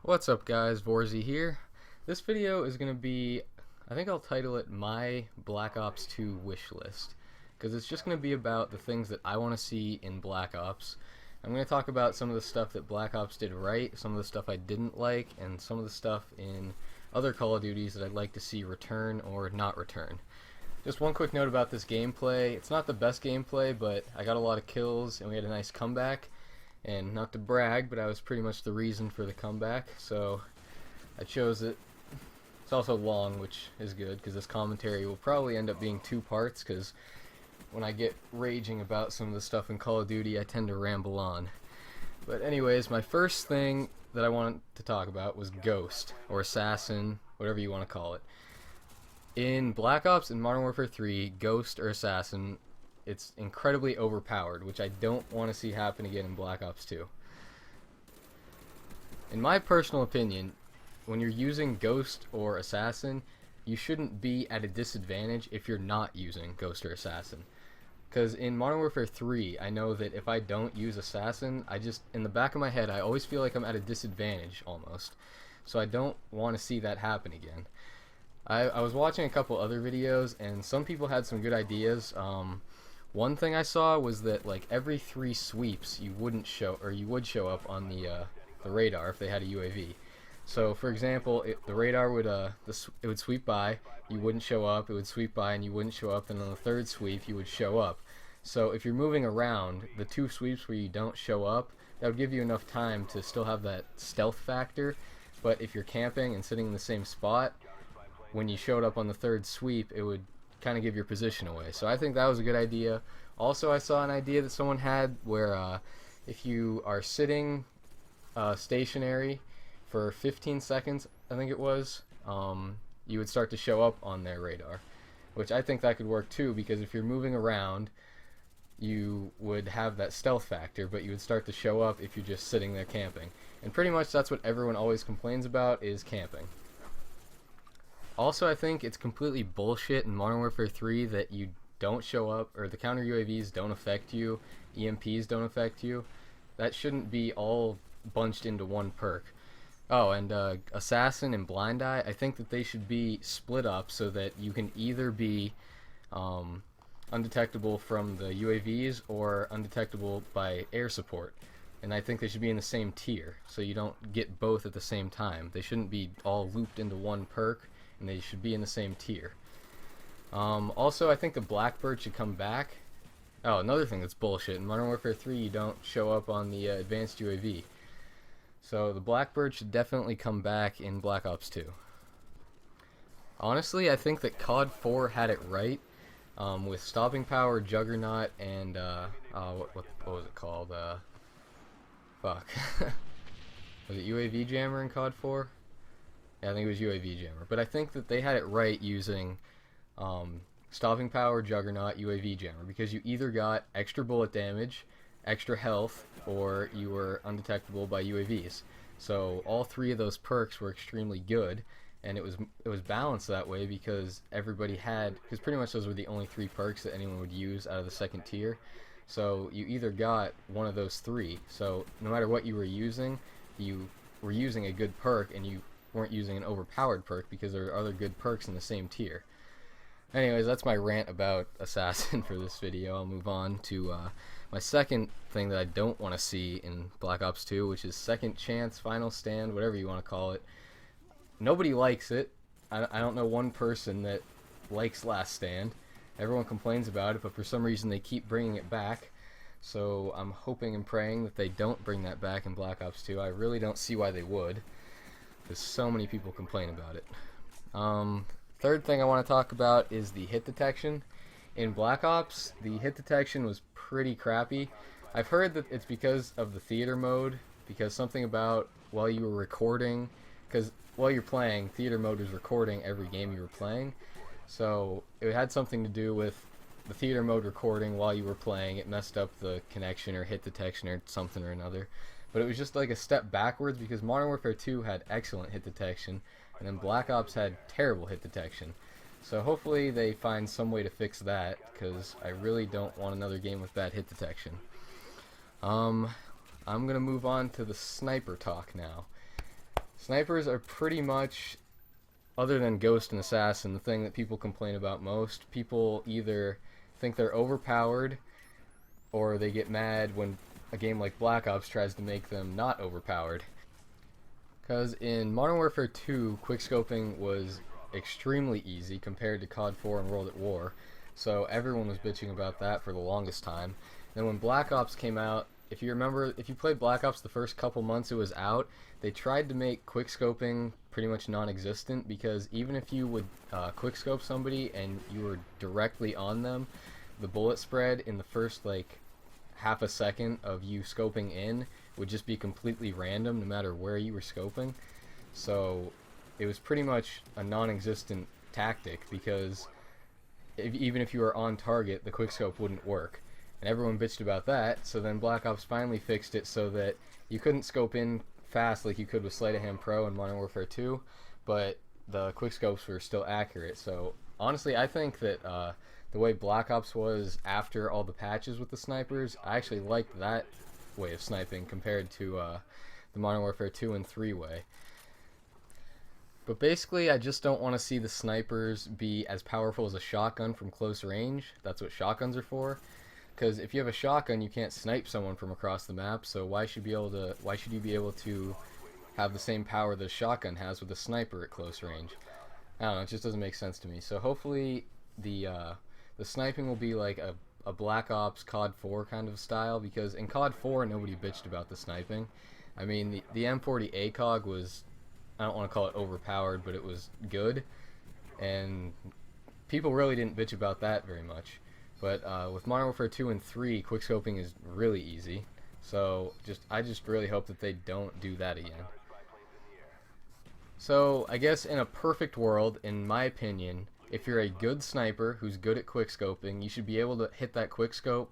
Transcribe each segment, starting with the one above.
What's up guys, Vorzy here. This video is going to be, I think I'll title it My Black Ops 2 Wish List, because it's just going to be about the things that I want to see in Black Ops. I'm going to talk about some of the stuff that Black Ops did right, some of the stuff I didn't like, and some of the stuff in other Call of Duties that I'd like to see return or not return. Just one quick note about this gameplay. It's not the best gameplay, but I got a lot of kills and we had a nice comeback. And not to brag, but I was pretty much the reason for the comeback, so I chose it. It's also long, which is good, because this commentary will probably end up being 2 parts, because when I get raging about some of the stuff in Call of Duty, I tend to ramble on. But anyways, my first thing that I wanted to talk about was Ghost, or Assassin, whatever you want to call it. In Black Ops and Modern Warfare 3, Ghost or Assassin, it's incredibly overpowered, which I don't want to see happen again in Black Ops 2. In my personal opinion, when you're using Ghost or Assassin, you shouldn't be at a disadvantage if you're not using Ghost or Assassin. Because in Modern Warfare 3, I know that if I don't use Assassin, in the back of my head, I always feel like I'm at a disadvantage, almost. So I don't want to see that happen again. I was watching a couple other videos, and some people had some good ideas. One thing I saw was that like every 3 sweeps you would show up on the radar if they had a UAV. So for example, the radar would it would sweep by, you wouldn't show up, it would sweep by and you wouldn't show up, and on the 3rd sweep you would show up. So if you're moving around, the 2 sweeps where you don't show up, that would give you enough time to still have that stealth factor. But if you're camping and sitting in the same spot, when you showed up on the 3rd sweep, it would kind of give your position away. So I think that was a good idea. Also, I saw an idea that someone had where if you are sitting stationary for 15 seconds, I think it was, you would start to show up on their radar, which I think that could work too, because if you're moving around, you would have that stealth factor, but you would start to show up if you're just sitting there camping. And pretty much that's what everyone always complains about, is camping. Also, I think it's completely bullshit in Modern Warfare 3 that you don't show up, or the counter UAVs don't affect you, EMPs don't affect you. That shouldn't be all bunched into one perk. Oh, and Assassin and Blind Eye, I think that they should be split up so that you can either be undetectable from the UAVs or undetectable by air support. And I think they should be in the same tier, so you don't get both at the same time. They shouldn't be all looped into one perk, and they should be in the same tier. Also, I think the Blackbird should come back. Oh, another thing that's bullshit. In Modern Warfare 3, you don't show up on the advanced UAV. So the Blackbird should definitely come back in Black Ops 2. Honestly, I think that COD 4 had it right with stopping power, Juggernaut, and what was it called? Fuck. Was it UAV Jammer in COD 4? Yeah, I think it was UAV Jammer. But I think that they had it right using stopping power, Juggernaut, UAV Jammer, because you either got extra bullet damage, extra health, or you were undetectable by UAVs. So all 3 of those perks were extremely good, and it was balanced that way because because pretty much those were the only 3 perks that anyone would use out of the 2nd tier. So you either got one of those 3. So no matter what you were using a good perk, and you weren't using an overpowered perk because there are other good perks in the same tier. Anyways, that's my rant about Assassin for this video. I'll move on to my second thing that I don't want to see in Black Ops 2, which is Second Chance, Final Stand, whatever you want to call it. Nobody likes it. I don't know one person that likes Last Stand. Everyone complains about it, but for some reason they keep bringing it back. So I'm hoping and praying that they don't bring that back in Black Ops 2. I really don't see why they would, because so many people complain about it. Third thing I want to talk about is the hit detection. In Black Ops, the hit detection was pretty crappy. I've heard that it's because of the theater mode, because something about while you were recording, because while you're playing, theater mode was recording every game you were playing. So it had something to do with the theater mode recording while you were playing. It messed up the connection or hit detection or something or another. But it was just like a step backwards, because Modern Warfare 2 had excellent hit detection, and then Black Ops had terrible hit detection. So hopefully they find some way to fix that, because I really don't want another game with bad hit detection. I'm going to move on to the sniper talk now. Snipers are pretty much, other than Ghost and Assassin, the thing that people complain about most. People either think they're overpowered, or they get mad when a game like Black Ops tries to make them not overpowered. Because in Modern Warfare 2, quickscoping was extremely easy compared to COD 4 and World at War, so everyone was bitching about that for the longest time. Then when Black Ops came out, if you remember, if you played Black Ops the first couple months it was out, they tried to make quickscoping pretty much non-existent, because even if you would quickscope somebody and you were directly on them, the bullet spread in the first like half a second of you scoping in would just be completely random no matter where you were scoping. So it was pretty much a non-existent tactic, because even if you were on target, the quickscope wouldn't work. And everyone bitched about that, so then Black Ops finally fixed it so that you couldn't scope in fast like you could with Sleight of Hand Pro and Modern Warfare 2, but the quickscopes were still accurate. So honestly, I think that the way Black Ops was after all the patches with the snipers, I actually liked that way of sniping compared to the Modern Warfare 2 and 3 way. But basically, I just don't want to see the snipers be as powerful as a shotgun from close range. That's what shotguns are for. Because if you have a shotgun, you can't snipe someone from across the map. So why should you be able to have the same power that a shotgun has with a sniper at close range? I don't know. It just doesn't make sense to me. So hopefully the sniping will be like a Black Ops COD 4 kind of style, because in COD 4 nobody bitched about the sniping. I mean, the M40 ACOG was, I don't want to call it overpowered, but it was good, and people really didn't bitch about that very much. But with Modern Warfare 2 and 3, quickscoping is really easy, so I just really hope that they don't do that again. So I guess in a perfect world, in my opinion, if you're a good sniper who's good at quickscoping, you should be able to hit that quickscope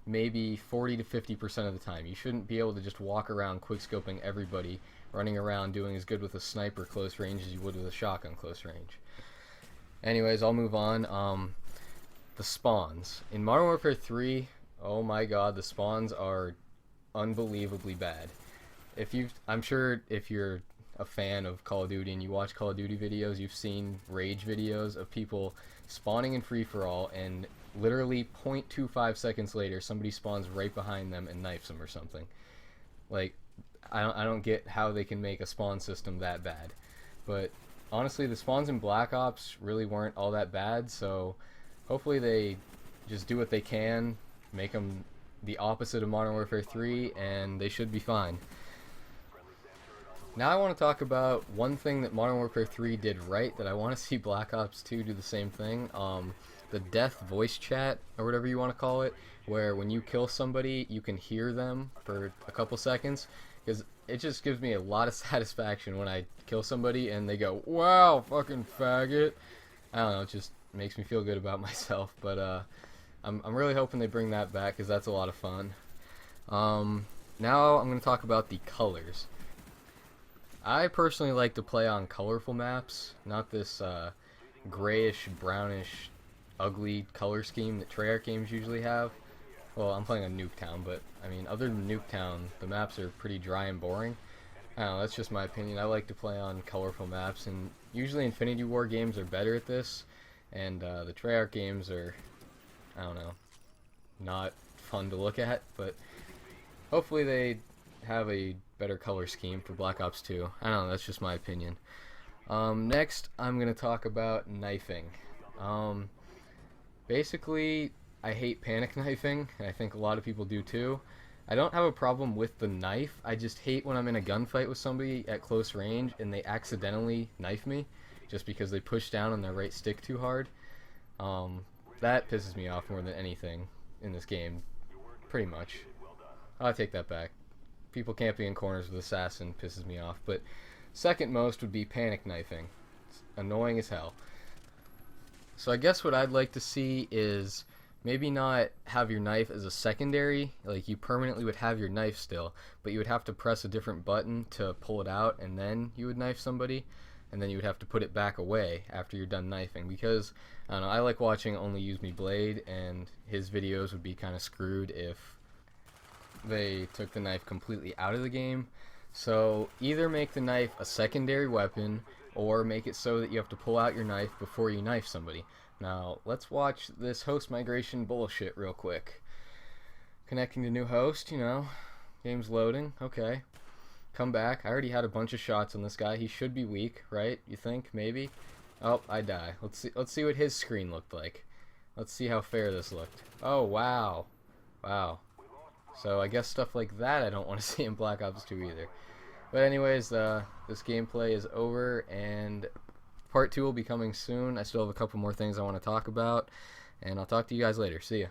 maybe 40 to 50% of the time. You shouldn't be able to just walk around quickscoping everybody, running around doing as good with a sniper close range as you would with a shotgun close range. Anyways, I'll move on. The spawns. In Modern Warfare 3, oh my god, the spawns are unbelievably bad. I'm sure if you're a fan of Call of Duty and you watch Call of Duty videos, you've seen rage videos of people spawning in free-for-all, and literally 0.25 seconds later somebody spawns right behind them and knifes them or something. Like, I don't get how they can make a spawn system that bad. But honestly, the spawns in Black Ops really weren't all that bad, so hopefully they just do what they can, make them the opposite of Modern Warfare 3, and they should be fine. Now I want to talk about one thing that Modern Warfare 3 did right that I want to see Black Ops 2 do the same thing. The death voice chat, or whatever you want to call it, where when you kill somebody, you can hear them for a couple seconds, because it just gives me a lot of satisfaction when I kill somebody and they go, "Wow, fucking faggot." I don't know, it just makes me feel good about myself, but I'm really hoping they bring that back, because that's a lot of fun. Now I'm going to talk about the colors. I personally like to play on colorful maps, not this grayish, brownish, ugly color scheme that Treyarch games usually have. Well, I'm playing on Nuketown, but I mean, other than Nuketown, the maps are pretty dry and boring. I don't know, that's just my opinion. I like to play on colorful maps, and usually Infinity War games are better at this, and the Treyarch games are, I don't know, not fun to look at, but hopefully they have a better color scheme for Black Ops 2. I don't know, that's just my opinion. Next, I'm going to talk about knifing. Basically, I hate panic knifing, and I think a lot of people do too. I don't have a problem with the knife, I just hate when I'm in a gunfight with somebody at close range and they accidentally knife me, just because they push down on their right stick too hard. That pisses me off more than anything in this game, pretty much. I'll take that back. People camping in corners with Assassin pisses me off, but second most would be panic knifing. It's annoying as hell. So I guess what I'd like to see is maybe not have your knife as a secondary, like you permanently would have your knife still, but you would have to press a different button to pull it out, and then you would knife somebody, and then you would have to put it back away after you're done knifing, because I don't know, I like watching Only Use Me Blade, and his videos would be kind of screwed if they took the knife completely out of the game. So either make the knife a secondary weapon, or make it so that you have to pull out your knife before you knife somebody. Now, let's watch this host migration bullshit real quick. Connecting to new host, you know, game's loading, okay. Come back. I already had a bunch of shots on this guy. He should be weak, right? You think? Maybe? Oh, I die. Let's see what his screen looked like. Let's see how fair this looked. Oh, wow. Wow. So I guess stuff like that I don't want to see in Black Ops 2 either. But anyways, this gameplay is over, and part 2 will be coming soon. I still have a couple more things I want to talk about, and I'll talk to you guys later. See ya.